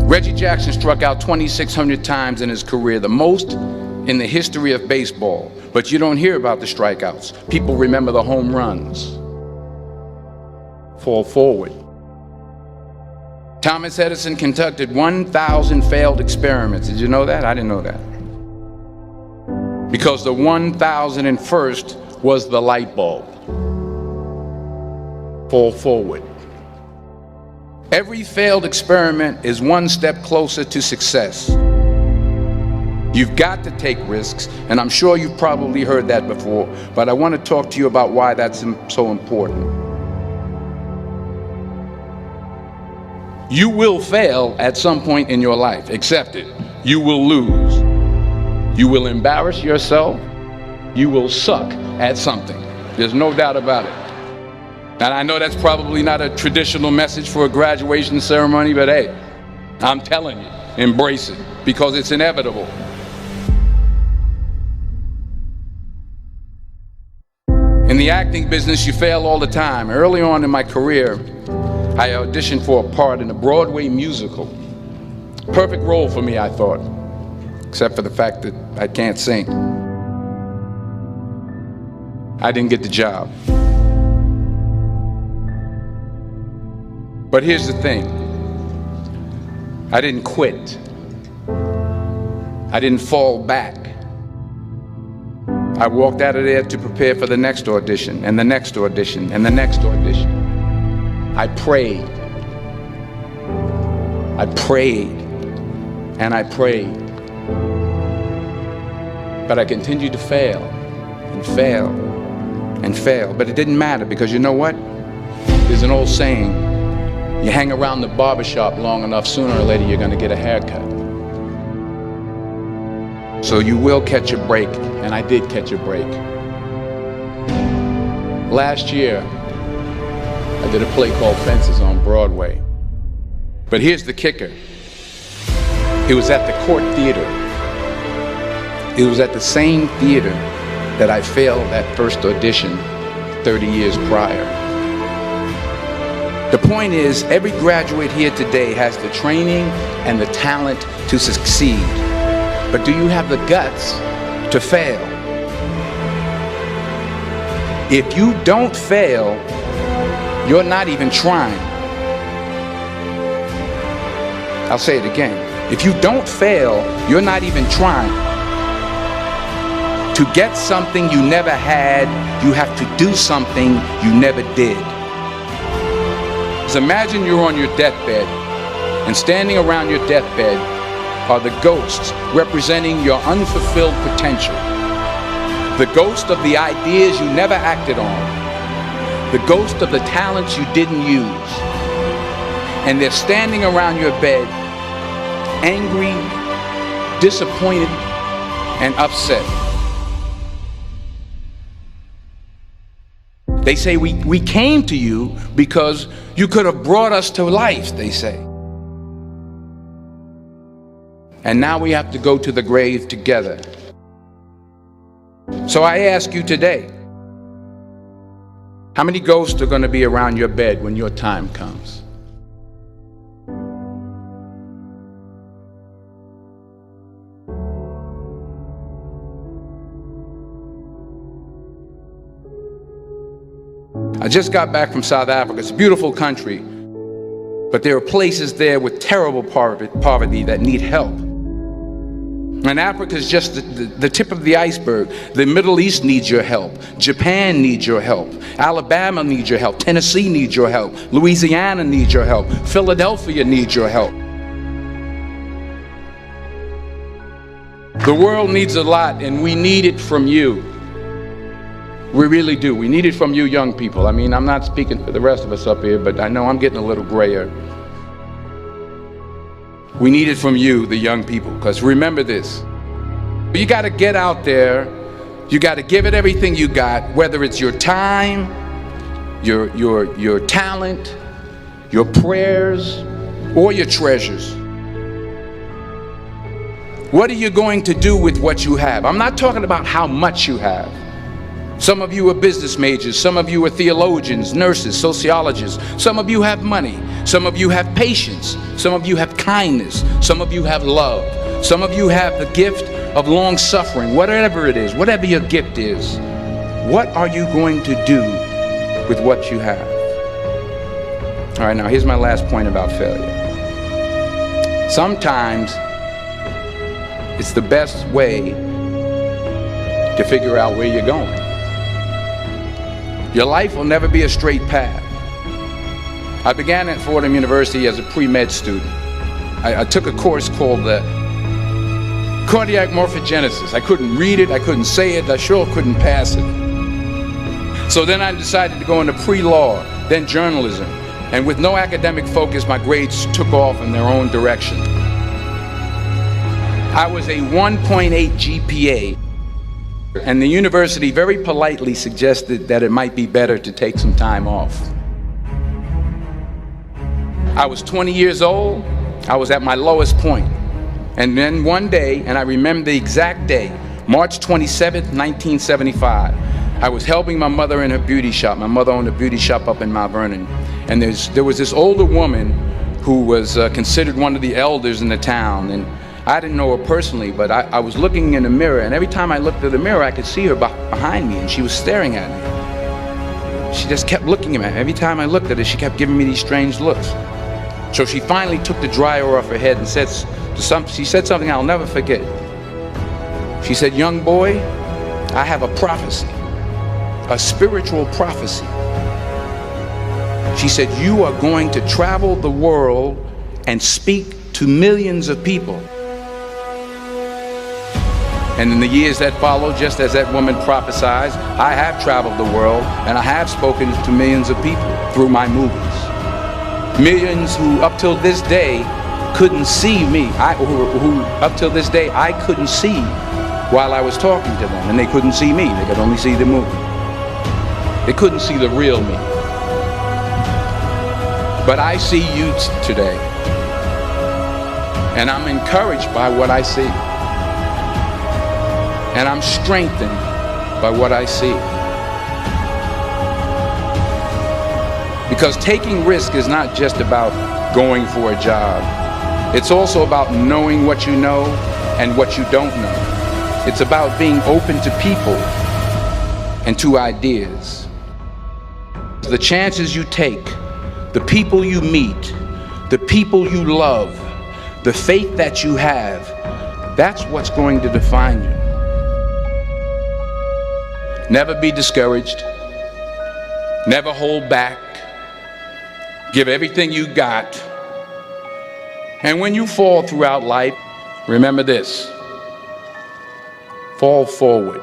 Reggie Jackson struck out 2,600 times in his career, the most in the history of baseball. But you don't hear about the strikeouts. People remember the home runs. Fall forward. Thomas Edison conducted 1,000 failed experiments. Did you know that? I didn't know that. Because the 1,001st was the light bulb. Fall forward. Every failed experiment is one step closer to success. You've got to take risks, and I'm sure you've probably heard that before, but I want to talk to you about why that's so important. You will fail at some point in your life. Accept it. You will lose. You will embarrass yourself. You will suck at something. There's no doubt about it. And I know that's probably not a traditional message for a graduation ceremony, but hey, I'm telling you, embrace it, because it's inevitable. In the acting business, you fail all the time. Early on in my career, I auditioned for a part in a Broadway musical. Perfect role for me, I thought, except for the fact that I can't sing. I didn't get the job. But here's the thing. I didn't quit. I didn't fall back. I walked out of there to prepare for the next audition, and the next audition, and the next audition. I prayed. I prayed. And I prayed. But I continued to fail, and fail, and fail. But it didn't matter, because you know what? There's an old saying, you hang around the barbershop long enough, sooner or later you're going to get a haircut. So you will catch a break, and I did catch a break. Last year, I did a play called Fences on Broadway. But here's the kicker. It was at the Court Theater. It was at the same theater that I failed that first audition 30 years prior. The point is, every graduate here today has the training and the talent to succeed. But do you have the guts to fail? If you don't fail, you're not even trying. I'll say it again. If you don't fail, you're not even trying. To get something you never had, you have to do something you never did. Imagine you're on your deathbed, and standing around your deathbed are the ghosts representing your unfulfilled potential. The ghost of the ideas you never acted on. The ghost of the talents you didn't use. And they're standing around your bed, angry, disappointed, and upset. They say, we came to you because you could have brought us to life, they say. And now we have to go to the grave together. So I ask you today, how many ghosts are going to be around your bed when your time comes? I just got back from South Africa. It's a beautiful country, but there are places there with terrible poverty that need help. And Africa is just the tip of the iceberg. The Middle East needs your help. Japan needs your help. Alabama needs your help. Tennessee needs your help. Louisiana needs your help. Philadelphia needs your help. The world needs a lot, and we need it from you. We really do. We need it from you young people. I mean, I'm not speaking for the rest of us up here, but I know I'm getting a little grayer. We need it from you, the young people, because remember this. You got to get out there. You got to give it everything you got, whether it's your time, your talent, your prayers, or your treasures. What are you going to do with what you have? I'm not talking about how much you have. Some of you are business majors, some of you are theologians, nurses, sociologists, some of you have money, some of you have patience, some of you have kindness, some of you have love, some of you have the gift of long suffering. Whatever it is, whatever your gift is, what are you going to do with what you have? All right, now here's my last point about failure. Sometimes it's the best way to figure out where you're going. Your life will never be a straight path. I began at Fordham University as a pre-med student. I took a course called cardiac morphogenesis. I couldn't read it, I couldn't say it, I sure couldn't pass it. So then I decided to go into pre-law, then journalism. And with no academic focus, my grades took off in their own direction. I was a 1.8 GPA, and the university very politely suggested that it might be better to take some time off. I was 20 years old, I was at my lowest point. And then one day, and I remember the exact day, March 27th, 1975, I was helping my mother in her beauty shop. My mother owned a beauty shop up in Mount Vernon. And there was this older woman who was considered one of the elders in the town. And I didn't know her personally, but I was looking in the mirror, and every time I looked at the mirror, I could see her behind me, and she was staring at me. She just kept looking at me. Every time I looked at her, she kept giving me these strange looks. So she finally took the dryer off her head and she said something I'll never forget. She said, "Young boy, I have a prophecy, a spiritual prophecy." She said, "You are going to travel the world and speak to millions of people." And in the years that followed, just as that woman prophesied, I have traveled the world and I have spoken to millions of people through my movies. Millions who up till this day couldn't see me, who up till this day I couldn't see while I was talking to them, and they couldn't see me, they could only see the movie. They couldn't see the real me. But I see you today, and I'm encouraged by what I see. And I'm strengthened by what I see. Because taking risk is not just about going for a job. It's also about knowing what you know and what you don't know. It's about being open to people and to ideas. The chances you take, the people you meet, the people you love, the faith that you have, that's what's going to define you. Never be discouraged. Never hold back. Give everything you got. And when you fall throughout life, remember this: fall forward.